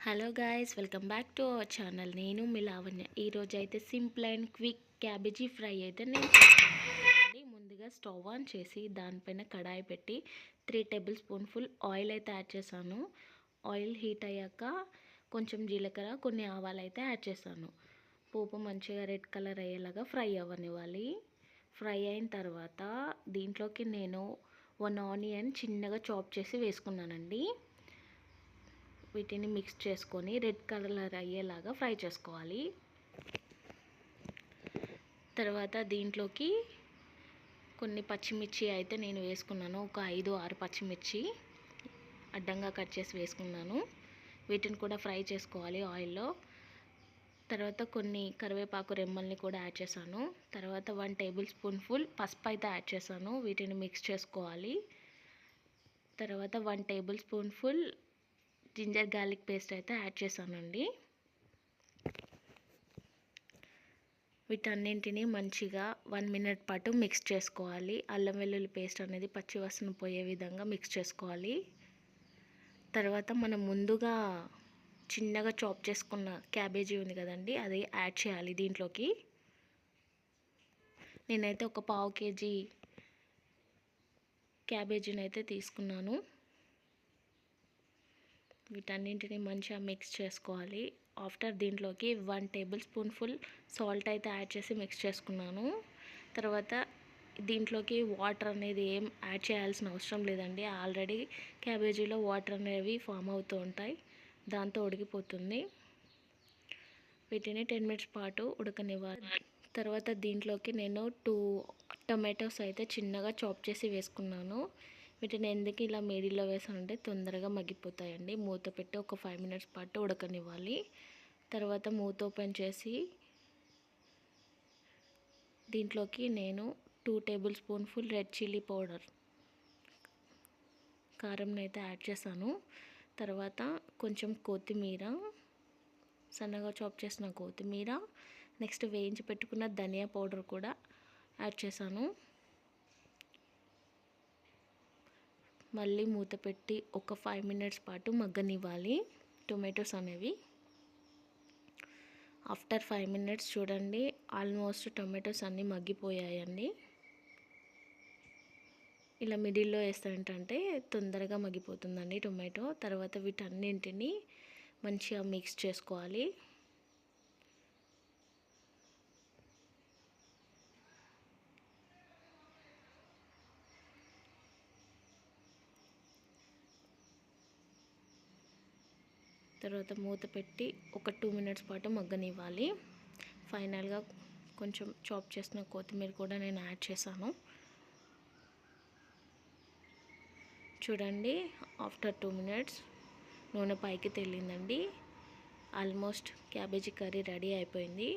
Hello guys, welcome back to our channel. నేను మీ లావణ్య. ఈరోజు అయితే simple and quick cabbage fry అయితే నేను చేస్తాను. ముందుగా స్టవ్ ఆన్ చేసి దానిపైన కడాయి పెట్టి 3 టేబుల్ స్పూన్ ఆయిల్ అయితే యాడ్ చేశాను. ఆయిల్ హీట్ అయ్యాక కొంచెం జీలకర్ర, కొన్ని ఆవాలు అయితే యాడ్ చేశాను. పోపు మంచిగా రెడ్ కలర్ అయ్యేలాగా ఫ్రై అవ్వనివ్వాలి. ఫ్రై అయిన తర్వాత దీంట్లోకి నేను 1 ఆనియన్ చిన్నగా చాప్ చేసి వేసుకున్నానండి. వీటిని మిక్స్ చేసుకొని రెడ్ కలర్ అయ్యేలాగా ఫ్రై చేసుకోవాలి. తర్వాత దీంట్లోకి కొన్ని పచ్చిమిర్చి అయితే నేను వేసుకున్నాను. ఒక 5-6 పచ్చిమిర్చి అడ్డంగా కట్ చేసి వేసుకున్నాను. వీటిని కూడా ఫ్రై చేసుకోవాలి ఆయిల్లో. తర్వాత కొన్ని కరివేపాకు రెమ్మల్ని కూడా యాడ్ చేశాను. తర్వాత 1 టేబుల్ స్పూన్ పసుపు అయితే యాడ్ చేశాను. వీటిని మిక్స్ చేసుకోవాలి. తర్వాత 1 tablespoon ginger garlic paste అయితే యాడ్ చేశానండి. వీటన్నింటినీ మంచిగా 1 మినిట్ పాటు మిక్స్ చేసుకోవాలి. అల్లం వెల్లుల్లి పేస్ట్ అనేది పచ్చివాసన పోయే విధంగా మిక్స్ చేసుకోవాలి. తర్వాత మనం ముందుగా చిన్నగా చాప్ చేసుకున్న క్యాబేజీ ఉంది కదండి, అది యాడ్ చేయాలి దీంట్లోకి. నేనైతే ఒక 1/2 కేజీ క్యాబేజీని అయితే తీసుకున్నాను. వీటన్నింటినీ మంచిగా మిక్స్ చేసుకోవాలి. ఆఫ్టర్ దీంట్లోకి 1 టేబుల్ స్పూన్ సాల్ట్ అయితే యాడ్ చేసి మిక్స్ చేసుకున్నాను. తర్వాత దీంట్లోకి వాటర్ అనేది ఏం యాడ్ చేయాల్సిన అవసరం లేదండి. ఆల్రెడీ క్యాబేజీలో వాటర్ అనేవి ఫామ్ అవుతూ ఉంటాయి, దాంతో ఉడికిపోతుంది. వీటిని 10 మినిట్స్ పాటు ఉడకనివ్వాలి. తర్వాత దీంట్లోకి నేను 2 టొమాటోస్ అయితే చిన్నగా చాప్ చేసి వేసుకున్నాను. వీటిని ఎందుకు ఇలా మీడియంలో వేసానంటే తొందరగా మగ్గిపోతాయండి. మూత పెట్టి ఒక 5 మినిట్స్ పాటు ఉడకనివ్వాలి. తర్వాత మూత ఓపెన్ చేసి దీంట్లోకి నేను 2 table spoon red chilli powder కారంని అయితే యాడ్ చేశాను. తర్వాత కొంచెం కొత్తిమీర, సన్నగా చాప్ చేసిన కొత్తిమీర, నెక్స్ట్ వేయించి పెట్టుకున్న ధనియా పౌడర్ కూడా యాడ్ చేశాను. మళ్ళీ మూత పెట్టి ఒక 5 మినిట్స్ పాటు మగ్గనివ్వాలి టొమాటోస్ అనేవి. ఆఫ్టర్ 5 మినిట్స్ చూడండి, ఆల్మోస్ట్ టొమాటోస్ అన్నీ మగ్గిపోయాయండి. ఇలా మిడిల్లో వేస్తాంటే తొందరగా మగ్గిపోతుందండి టొమాటో. తర్వాత వీటన్నింటినీ మంచిగా మిక్స్ చేసుకోవాలి. తర్వాత మూత పెట్టి ఒక 2 మినిట్స్ పాటు మగ్గనివ్వాలి. ఫైనల్గా కొంచెం చాప్ చేసిన కొత్తిమీర కూడా నేను యాడ్ చేశాను. చూడండి, ఆఫ్టర్ 2 మినిట్స్ నూనె పైకి తేలిందండి. ఆల్మోస్ట్ క్యాబేజీ కర్రీ రెడీ అయిపోయింది.